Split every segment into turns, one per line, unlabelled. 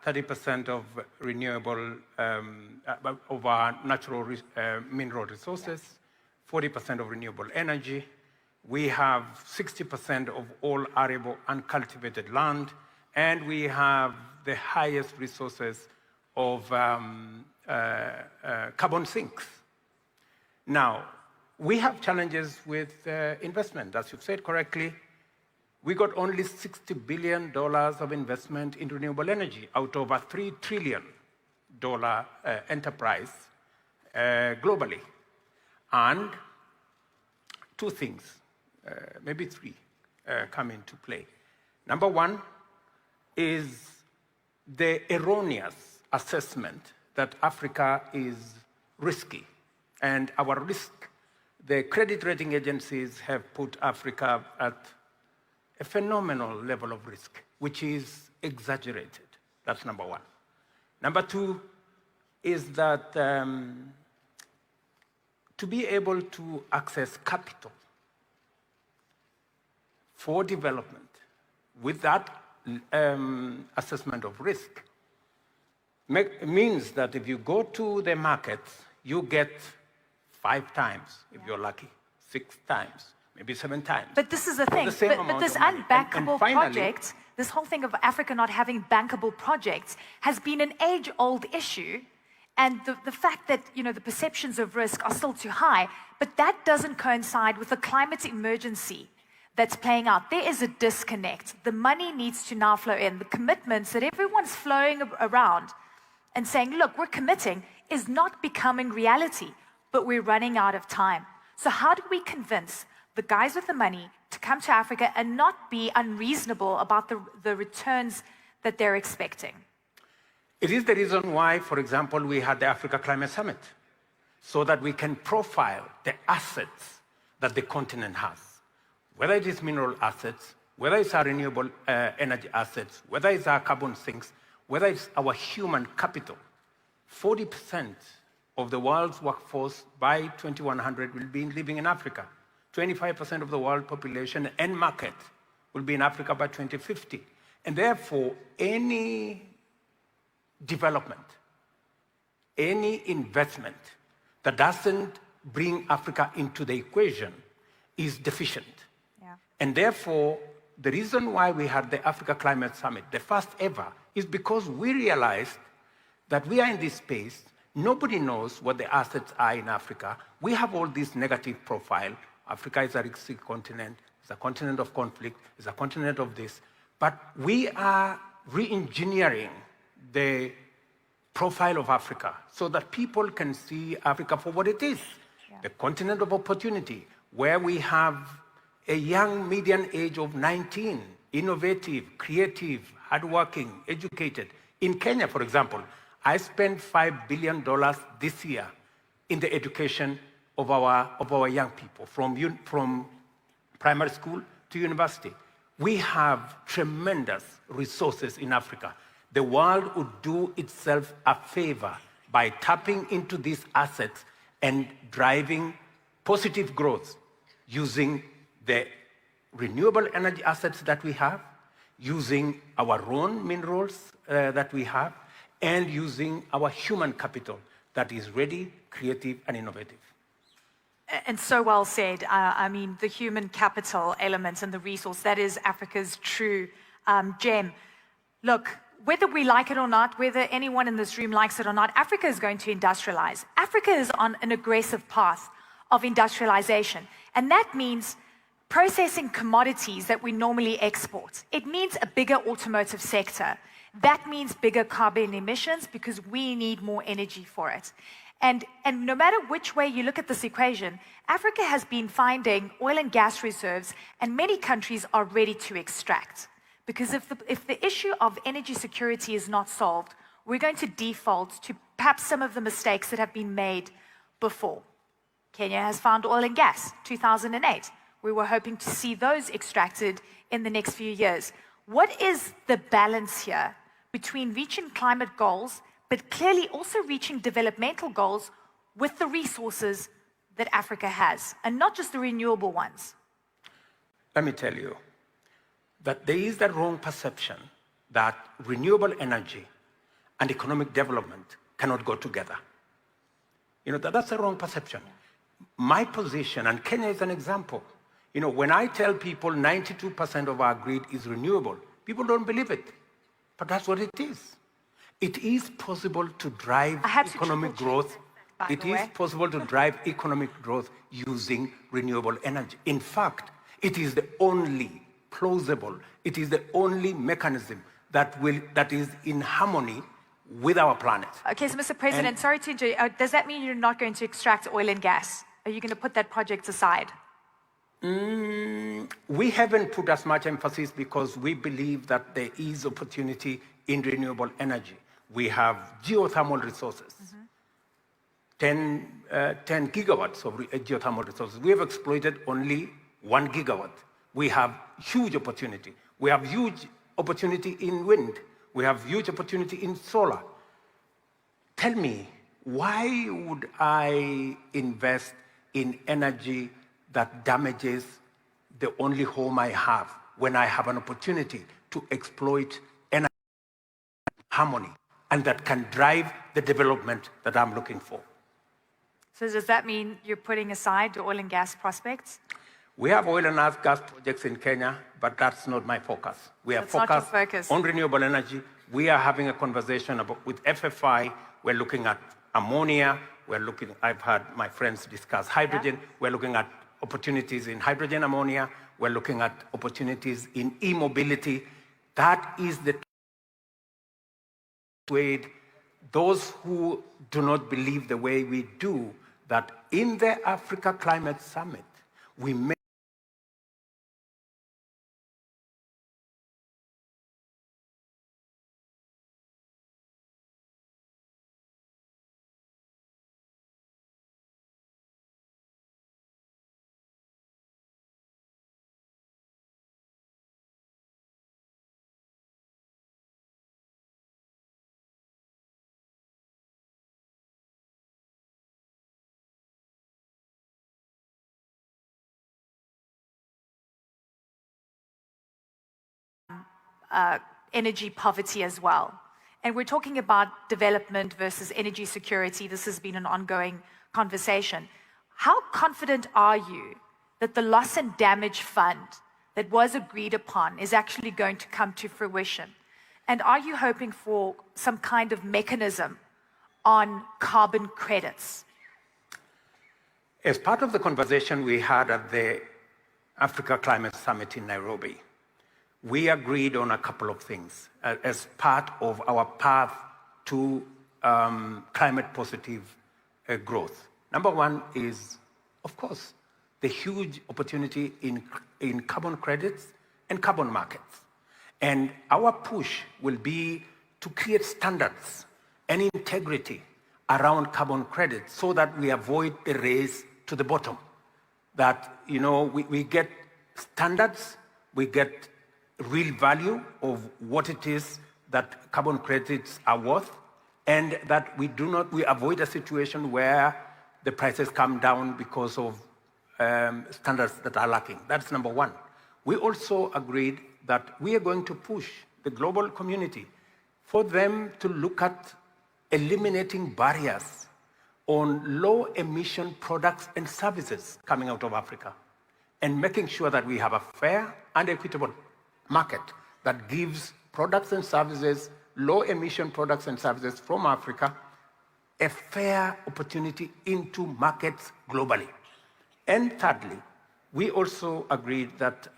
30% of renewable, of our natural mineral resources, 40% of renewable energy. We have 60% of all arable uncultivated land, and we have the highest resources of carbon sinks. Now, we have challenges with investment. As you've said correctly, we got only $60 billion of investment in renewable energy out of a $3 trillion enterprise globally. And two things, maybe three, come into play. Number one is the erroneous assessment that Africa is risky. And our risk, the credit rating agencies have put Africa at a phenomenal level of risk, which is exaggerated. That's number one. Number two is that to be able to access capital for development with that assessment of risk means that if you go to the markets, you get 5 times, if you're lucky, 6 times, maybe 7 times.
But this is the thing, but this unbankable project, this whole thing of Africa not having bankable projects has been an age-old issue. And the fact that, you know, the perceptions of risk are still too high, but that doesn't coincide with the climate emergency that's playing out. There is a disconnect. The money needs to now flow in. The commitments that everyone's flowing around and saying, look, we're committing, is not becoming reality, but we're running out of time. So how do we convince the guys with the money to come to Africa and not be unreasonable about the returns that they're expecting?
It is the reason why, for example, we had the Africa Climate Summit, so that we can profile the assets that the continent has. Whether it is mineral assets, whether it's our renewable energy assets, whether it's our carbon sinks, whether it's our human capital. 40% of the world's workforce by 2100 will be living in Africa. 25% of the world population and market will be in Africa by 2050. And therefore, any development, any investment that doesn't bring Africa into the equation is deficient. Yeah. And therefore, the reason why we had the Africa Climate Summit, the first ever, is because we realized that we are in this space. Nobody knows what the assets are in Africa. We have all this negative profile. Africa is a risky continent. It's a continent of conflict. It's a continent of this. But we are re-engineering the profile of Africa so that people can see Africa for what it is. Yeah. The continent of opportunity, where we have a young median age of 19, innovative, creative, hardworking, educated. In Kenya, for example, I spent $5 billion this year in the education of our young people, from primary school to university. We have tremendous resources in Africa. The world would do itself a favor by tapping into these assets and driving positive growth using the renewable energy assets that we have, using our own minerals that we have, and using our human capital that is ready, creative, and innovative.
And so well said. I mean, the human capital element and the resource, that is Africa's true gem. Look, whether we like it or not, whether anyone in this room likes it or not, Africa is going to industrialize. Africa is on an aggressive path of industrialization. And that means processing commodities that we normally export. It means a bigger automotive sector. That means bigger carbon emissions because we need more energy for it. And no matter which way you look at this equation, Africa has been finding oil and gas reserves, and many countries are ready to extract. Because if the issue of energy security is not solved, we're going to default to perhaps some of the mistakes that have been made before. Kenya has found oil and gas, 2008. We were hoping to see those extracted in the next few years. What is the balance here between reaching climate goals, but clearly also reaching developmental goals with the resources that Africa has, and not just the renewable ones?
Let me tell you that there is the wrong perception that renewable energy and economic development cannot go together. That's a wrong perception. My position, and Kenya is an example, when I tell people 92% of our grid is renewable, people don't believe it. But that's what it is. It is possible to drive economic growth. It is possible to drive economic growth using renewable energy. In fact, it is the only plausible, it is the only mechanism that is in harmony with our planet.
Okay, so Mr. President, sorry to interrupt. Does that mean you're not going to extract oil and gas? Are you going to put that project aside?
We haven't put as much emphasis because we believe that there is opportunity in renewable energy. We have geothermal resources, 10 gigawatts of geothermal resources. We have exploited only 1 gigawatt. We have huge opportunity. We have huge opportunity in wind. We have huge opportunity in solar. Tell me, why would I invest in energy that damages the only home I have when I have an opportunity to exploit energy harmony and that can drive the development that I'm looking for?
So does that mean you're putting aside the oil and gas prospects?
We have oil and gas projects in Kenya, but that's not my focus. We are focused on renewable energy. We are having a conversation with FFI. We're looking at ammonia. I've had my friends discuss hydrogen. Yeah. We're looking at opportunities in hydrogen ammonia. We're looking at opportunities in e-mobility. That is the way those who do not believe the way we do, that in the Africa Climate Summit, we make
energy poverty as well. And we're talking about development versus energy security. This has been an ongoing conversation. How confident are you that the loss and damage fund that was agreed upon is actually going to come to fruition? And are you hoping for some kind of mechanism on carbon credits?
As part of the conversation we had at the Africa Climate Summit in Nairobi, we agreed on a couple of things as part of our path to climate positive growth. Number one is, of course, the huge opportunity in carbon credits and carbon markets. And our push will be to create standards and integrity around carbon credits so that we avoid the race to the bottom. That, we get standards, we get real value of what it is that carbon credits are worth, and that we avoid a situation where the prices come down because of standards that are lacking. That's number one. We also agreed that we are going to push the global community for them to look at eliminating barriers on low emission products and services coming out of Africa, and making sure that we have a fair and equitable market that gives products and services, low emission products and services from Africa, a fair opportunity into markets globally. And thirdly, we also agreed that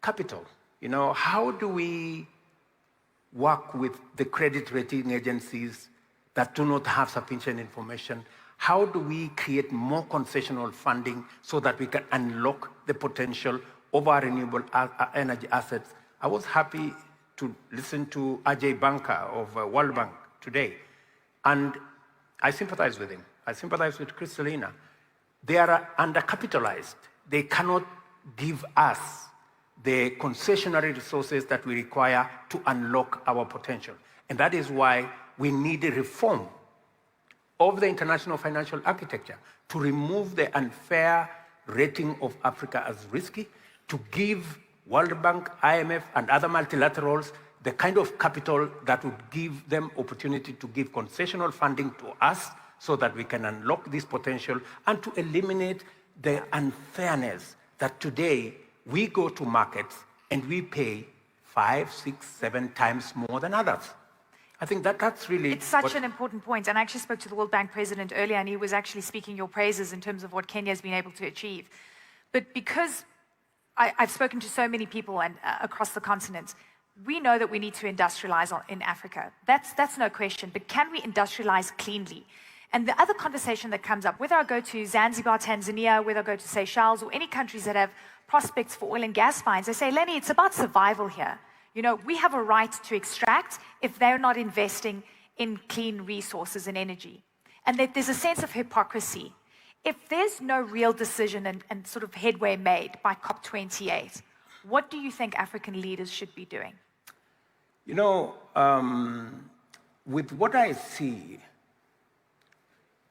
capital, how do we work with the credit rating agencies that do not have sufficient information? How do we create more concessional funding so that we can unlock the potential of our renewable energy assets? I was happy to listen to Ajay Banka of World Bank today, and I sympathize with him. I sympathize with Kristalina. They are undercapitalized. They cannot give us the concessionary resources that we require to unlock our potential. And that is why we need a reform of the international financial architecture to remove the unfair rating of Africa as risky, to give World Bank, IMF, and other multilaterals the kind of capital that would give them opportunity to give concessional funding to us so that we can unlock this potential and to eliminate the unfairness that today we go to markets and we pay 5, 6, 7 times more than others. I think that's really...
It's such an important point. And I actually spoke to the World Bank president earlier, and he was actually speaking your praises in terms of what Kenya has been able to achieve. But because I've spoken to so many people and across the continent, we know that we need to industrialize in Africa. That's no question. But can we industrialize cleanly? And the other conversation that comes up, whether I go to Zanzibar, Tanzania, whether I go to Seychelles, or any countries that have prospects for oil and gas finds, they say, Lenny, it's about survival here. You know, we have a right to extract if they're not investing in clean resources and energy. And that there's a sense of hypocrisy. If there's no real decision and sort of headway made by COP28, what do you think African leaders should be doing?
You know, with what I see,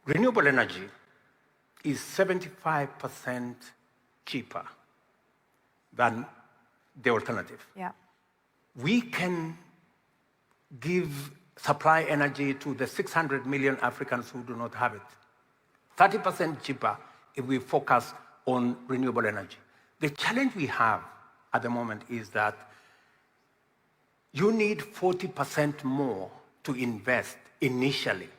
renewable energy is 75% cheaper than the alternative.
Yeah.
We can supply energy to the 600 million Africans who do not have it. 30% cheaper if we focus on renewable energy. The challenge we have at the moment is that you need 40% more to invest initially.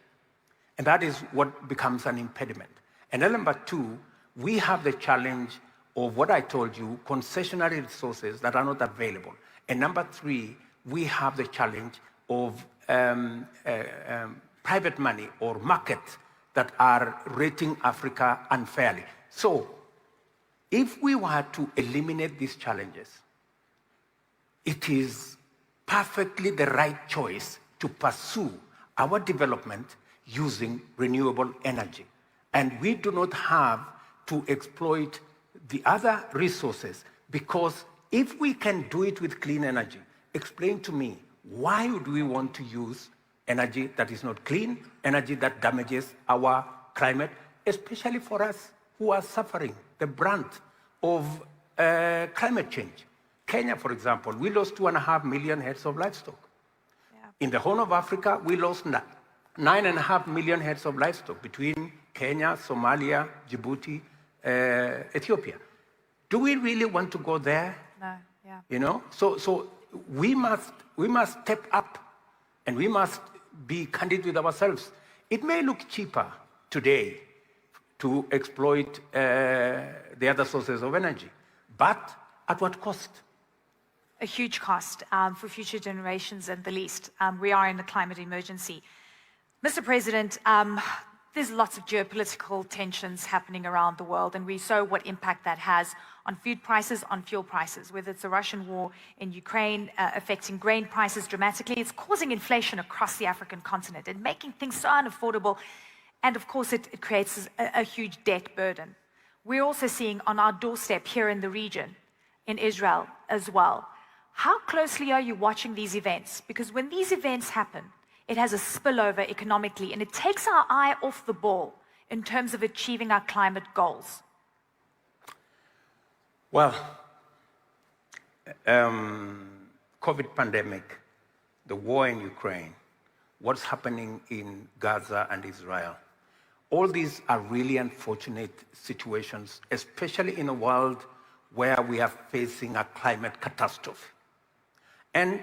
And that is what becomes an impediment. And then number two, we have the challenge of what I told you, concessionary resources that are not available. And number three, we have the challenge of private money or markets that are rating Africa unfairly. So if we were to eliminate these challenges, it is perfectly the right choice to pursue our development using renewable energy. And we do not have to exploit the other resources, because if we can do it with clean energy, explain to me, why would we want to use energy that is not clean, energy that damages our climate, especially for us who are suffering the brunt of climate change? Kenya, for example, we lost 2.5 million heads of livestock. Yeah. In the Horn of Africa, we lost 9.5 million heads of livestock between Kenya, Somalia, Djibouti, Ethiopia. Do we really want to go there?
No, yeah.
You know, so we must step up, and we must be candid with ourselves. It may look cheaper today to exploit the other sources of energy, but at what cost?
A huge cost for future generations, at the least. We are in a climate emergency. Mr. President, there's lots of geopolitical tensions happening around the world, and we saw what impact that has on food prices, on fuel prices, whether it's the Russian war in Ukraine affecting grain prices dramatically. It's causing inflation across the African continent and making things so unaffordable. And of course, it creates a huge debt burden. We're also seeing on our doorstep here in the region, in Israel as well. How closely are you watching these events? Because when these events happen, it has a spillover economically, and it takes our eye off the ball in terms of achieving our climate goals.
Well, COVID pandemic, the war in Ukraine, what's happening in Gaza and Israel, all these are really unfortunate situations, especially in a world where we are facing a climate catastrophe. And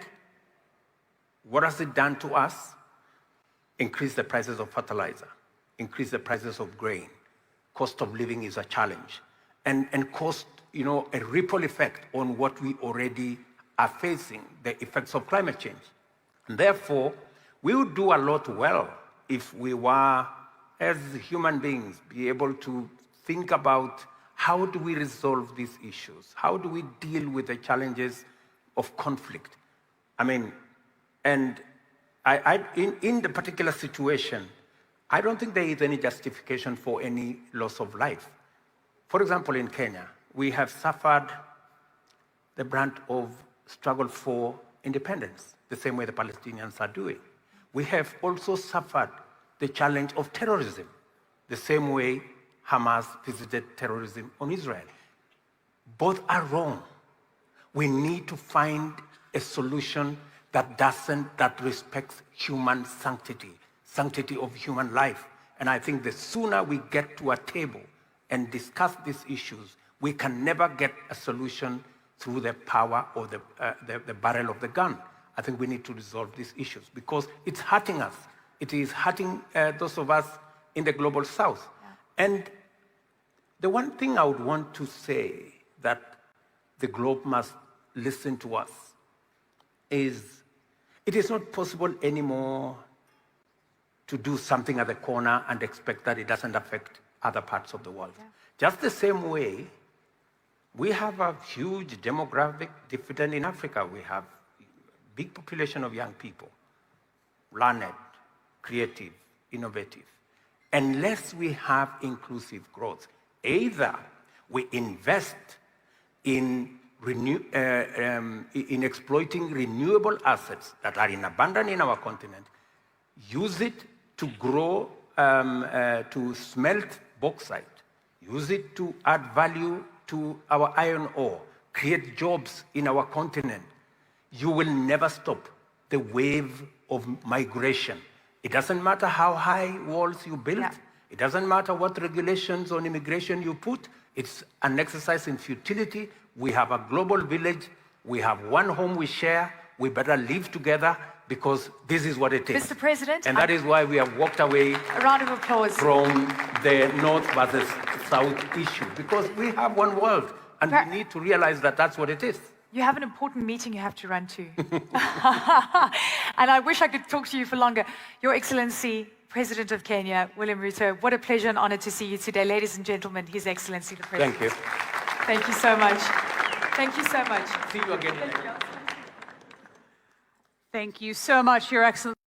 what has it done to us? Increase the prices of fertilizer, increase the prices of grain. Cost of living is a challenge. And cost, a ripple effect on what we already are facing, the effects of climate change. And therefore, we would do a lot well if we were, as human beings, be able to think about how do we resolve these issues? How do we deal with the challenges of conflict? I mean, and in the particular situation, I don't think there is any justification for any loss of life. For example, in Kenya, we have suffered the brunt of struggle for independence, the same way the Palestinians are doing. We have also suffered the challenge of terrorism, the same way Hamas visited terrorism on Israel. Both are wrong. We need to find a solution that respects human sanctity of human life. And I think the sooner we get to a table and discuss these issues, we can never get a solution through the power or the barrel of the gun. I think we need to resolve these issues because it's hurting us. It is hurting those of us in the global south. Yeah. And the one thing I would want to say that the globe must listen to us is it is not possible anymore to do something at the corner and expect that it doesn't affect other parts of the world. Yeah. Just the same way, we have a huge demographic dividend in Africa. We have big population of young people, learned, creative, innovative. Unless we have inclusive growth, either we invest in exploiting renewable assets that are in abundance in our continent, use it to grow, to smelt bauxite, use it to add value to our iron ore, create jobs in our continent, you will never stop the wave of migration. It doesn't matter how high walls you build. Yeah. It doesn't matter what regulations on immigration you put. It's an exercise in futility. We have a global village. We have one home we share. We better live together because this is what it is.
Mr. President.
And that is why we have walked away
a round of applause
from the North versus South issue, because we have one world and we need to realize that that's what it is.
You have an important meeting you have to run to. And I wish I could talk to you for longer. Your Excellency, President of Kenya, William Ruto, what a pleasure and honor to see you today. Ladies and gentlemen, His Excellency the President.
Thank you.
Thank you so much. Thank you so much.
See you again.
Thank you so much, Your Excellency.